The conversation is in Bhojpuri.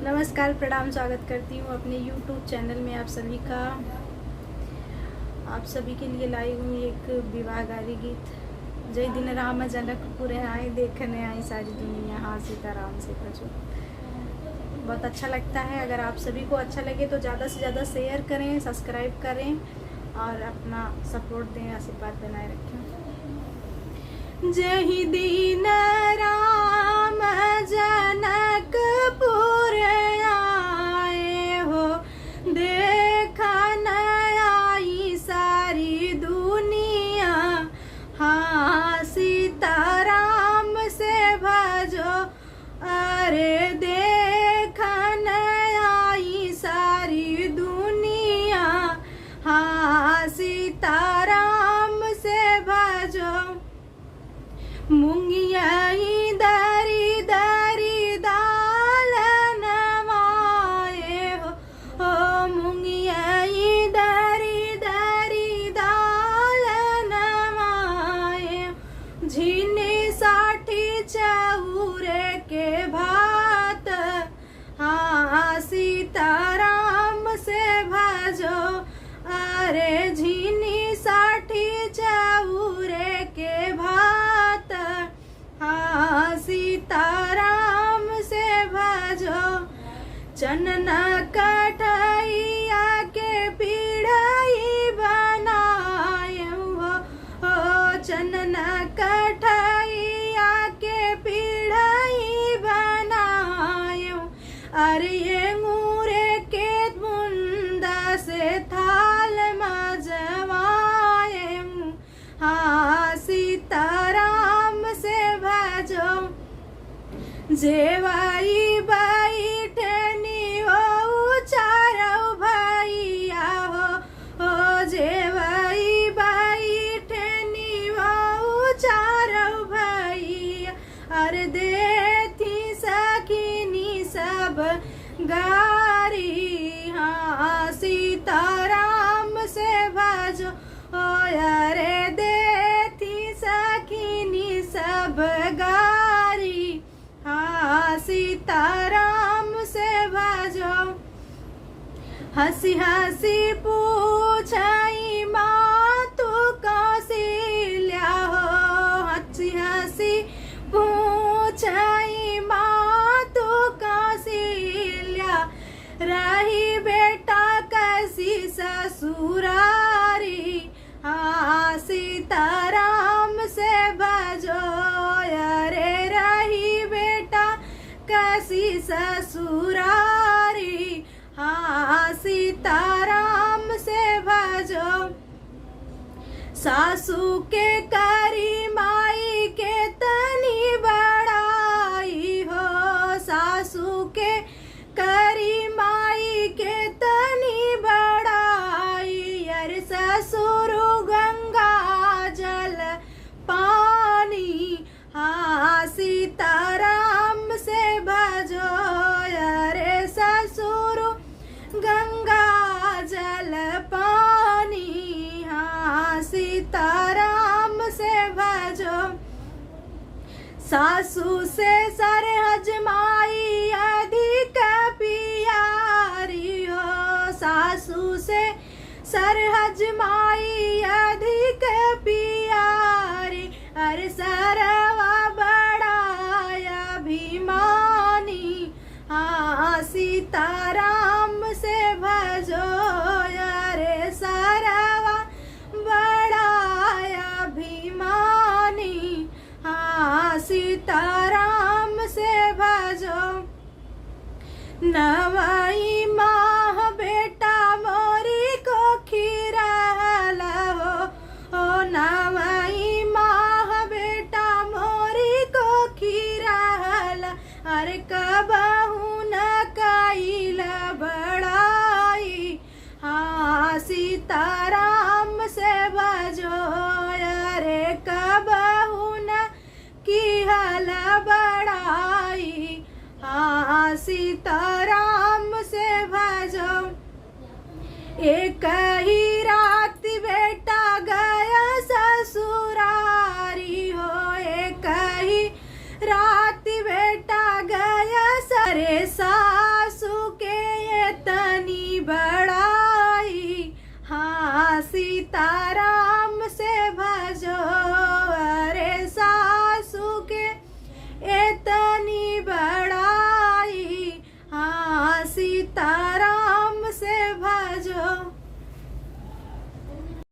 नमस्कार, प्रणाम, स्वागत करती हूँ अपने YouTube चैनल में आप सभी का। आप सभी के लिए लाई हूँ एक विवाह गारी गीत। जय दिन राम जनकपुर आए, देखने आई सारी दुनिया, हाँ सीताराम से बचो। बहुत अच्छा लगता है। अगर आप सभी को अच्छा लगे तो ज़्यादा से ज़्यादा शेयर करें, सब्सक्राइब करें और अपना सपोर्ट दें, आशीर्वाद बनाए रखें। जय दिन राम जनकपुर आए हो, देखन आई सारी दुनिया, हाँ सीताराम से भजो। अरे देखन आई सारी दुनिया, हाँ सीताराम से भजो। मुंगिया ही दरी दरी दाल नवाए हो, मुंगिया ही दरी दरी दाल नवाए। झीनी साठी चौरे के भात, हाँ सीताराम से भजो। अरे झीनी साठी चौरे के भात, हाँ सीताराम से भजो। चनना कटैया के पीढ़ाई बनाए हो, चनना कटैया के पीढ़ाई बनाए। अरे ये मुरे के मुंदा से थाल मजवाए, हाँ सीताराम से भजो। जेवाई बैठनी हो चारो भैया हो, जेवाई बैठनी हो चारो भैया। अरे देती सखीनी सब गारी, हाँ सीताराम से भजो। अरे देती सखीनी सब गारी, हाँ सीताराम से भजो। हंसी हंसी पूछाई माँ तू कौशल्या हो, हंसी हंसी पूछाई माँ तू कौशल्या। रही बेटा कैसी ससुरारी, हाँ सीताराम से भजो। अरे रही बेटा कैसी ससुरारी, हाँ सीताराम से भजो। सासू के करी माई के तनी बड़ाई हो, सासू के करी माई के तनी बड़ाई। अरे ससुर गंगा जल पानी, हाँ सीताराम से भजो। अरे ससुर गंगा जल पानी, हाँ सीताराम से भजो। सासू से सरहज माई अधिक पियारी हो, सासू से सरहज माई अधिक पियारी। अरे सरवा बड़ा अभिमानी, हाँ सीताराम से भजो। अरे सरवा बड़ा अभिमानी, हाँ सीताराम से भजो। नवाई माह बेटा मोरी को खीरहला हो, नवाई माह बेटा मोरी को खीरहला। अरे कबहू न कैला बड़ाई, हाँ सीताराम से भजो। अरे कबहू न किहला बड़ाई, हाँ सीताराम से भजो। एक ही रात बेटा गया ससुरारी हो, एक ही रात बेटा गया सरे सास सीताराम से भजो, अरे सासू के इतनी बड़ाई, हाँ सीताराम